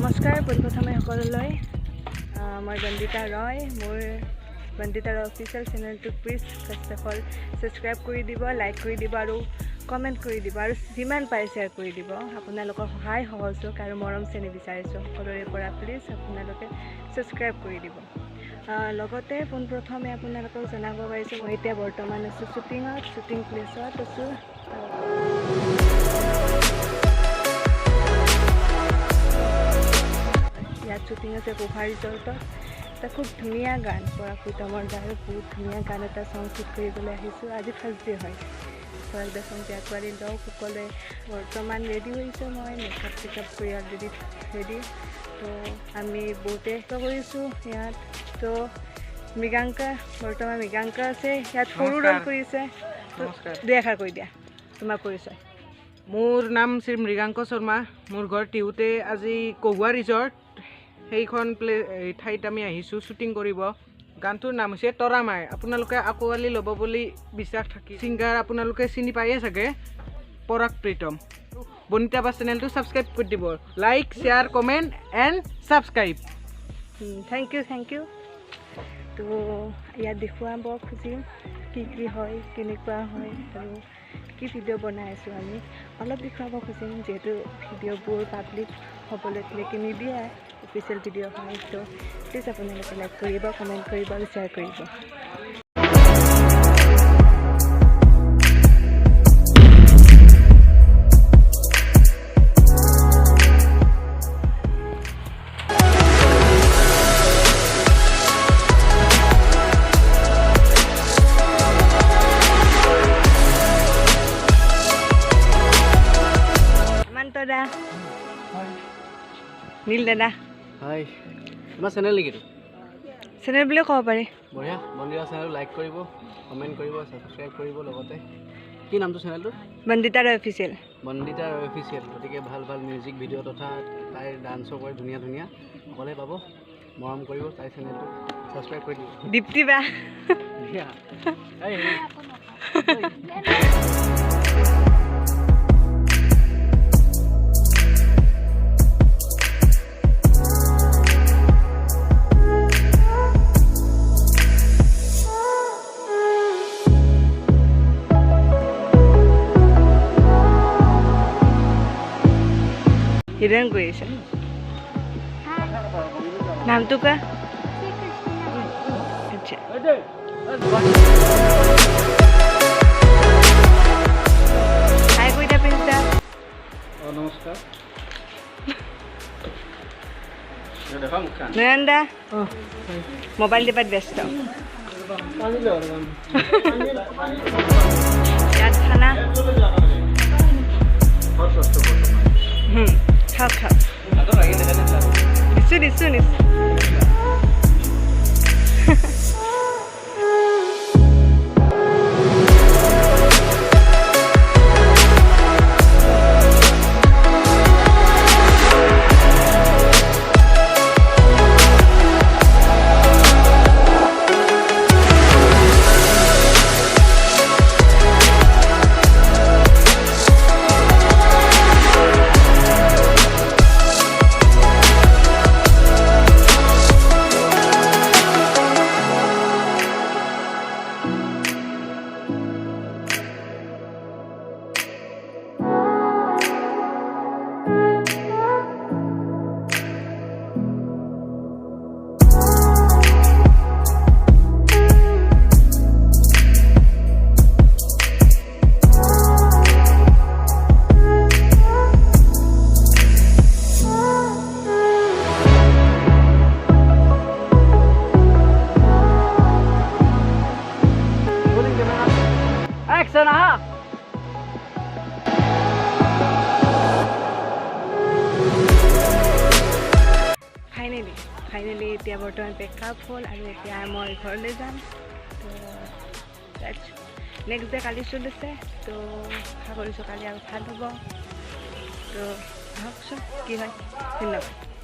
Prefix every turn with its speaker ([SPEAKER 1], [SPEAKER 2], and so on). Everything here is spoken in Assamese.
[SPEAKER 1] নমস্কাৰ পোনপ্ৰথমে সকলোলৈ মই বন্দিতা ৰয় মোৰ বন্দিতা ৰয় অফিচিয়েল চেনেলটো please first of all subscribe কৰি দিব লাইক কৰি দিব আৰু কমেণ্ট কৰি দিব আৰু যিমান পাৰে শ্বেয়াৰ কৰি দিব আপোনালোকৰ সহায় সহযোগ আৰু মৰম চেনেহ বিচাৰিছোঁ সকলোৰে পৰা প্লিজ আপোনালোকে সাবস্ক্ৰাইব কৰি দিব লগতে পোনপ্ৰথমে আপোনালোকক জনাব পাৰিছোঁ মই এতিয়া বৰ্তমান আছোঁ শ্বুটিং প্লেছত আছোঁ ইয়াত শ্বুটিং আছে পোহা ৰিজৰ্টত এটা খুব ধুনীয়া গান পৰাকুটমৰ গায়ক বহুত ধুনীয়া গান এটা চং শ্বুট কৰিবলৈ আহিছোঁ আজি ফাৰ্ষ্ট ডে হয় স্বৰ্গদেৱ ত্যাগী লোকসকলে বৰ্তমান ৰেডি হৈছোঁ মই মেকআপ চেকআপ কৰি অলৰেডি ৰেডি তো আমি বহুতে কৰিছোঁ ইয়াত তো মৃগাংকা বৰ্তমান মৃগাংকা আছে ইয়াত সৰু ৰ'ল কৰিছে দুই এষাৰ কৈ দিয়া তোমাৰ পৰিচয়
[SPEAKER 2] মোৰ নাম শ্ৰী মৃগাংক শৰ্মা মোৰ ঘৰ টিহুতে আজি কহুৱা ৰিজৰ্ট সেইখন ঠাইত আমি আহিছোঁ শ্বুটিং কৰিব গানটোৰ নাম হৈছে তৰা মাই আপোনালোকে আকোৱালি ল'ব বুলি বিশ্বাস থাকি ছিংগাৰ আপোনালোকে চিনি পায়ে চাগে পৰাগ প্ৰীতম বনিতা বাছ চেনেলটো ছাবস্ক্ৰাইব কৰি দিব like share comment and subscribe
[SPEAKER 1] thank you তো ইয়াত দেখুৱাব খুজিম কি হয় কেনেকুৱা হয় আৰু কি ভিডিঅ' বনাই আছোঁ আমি অলপ দেখুৱাব খুজিম যিহেতু ভিডিঅ'বোৰ পাব্লিক হ'বলৈ তেনেকৈ নিদিয়ে অফিচিয়েল ভিডিঅ' হয় তো প্লিজ আপোনালোকে লাইক কৰিব কমেণ্ট কৰিব আৰু শ্বেয়াৰ কৰিব দাদা নীল দাদা
[SPEAKER 3] হাই তোমাৰ চেনেল নেকি
[SPEAKER 1] চেনেল বুলিও ক'ব পাৰি
[SPEAKER 3] বঢ়িয়া বন্দিতা চেনেল লাইক কৰিব কমেণ্ট কৰিব ছাবস্ক্ৰাইব কৰিব লগতে কি নামটো চেনেলটো
[SPEAKER 1] বন্দিতা ৰয় অফিচিয়েল
[SPEAKER 3] বন্দিতা ৰয় অফিচিয়েল গতিকে ভাল ভাল মিউজিক ভিডিঅ' তথা তাইৰ ডান্সো কৰে ধুনীয়া সকলোৱে পাব মৰম কৰিব তাইৰ চেনেলটো ছাবস্ক্ৰাইব কৰি দিব
[SPEAKER 1] দীপ্তি বা হিৰণ কৰিছে নামটো কোৱা আচ্ছা হাই কৈটা পিন্তা
[SPEAKER 3] নমস্কাৰ
[SPEAKER 1] নয়ন দা মোবাইল টিপাত ব্যস্ত ইয়াত খানা খাওক দিছোঁ ফাইনেলি এতিয়া বৰ্তমান পেকআপ হ'ল আৰু এতিয়া মই ঘৰলৈ যাম তো নেক্সট ডে কালি চলিছে তো আশা কৰিছোঁ কালি আৰু ভাল হ'ব তো ভাবকচোন কি হয় ধন্যবাদ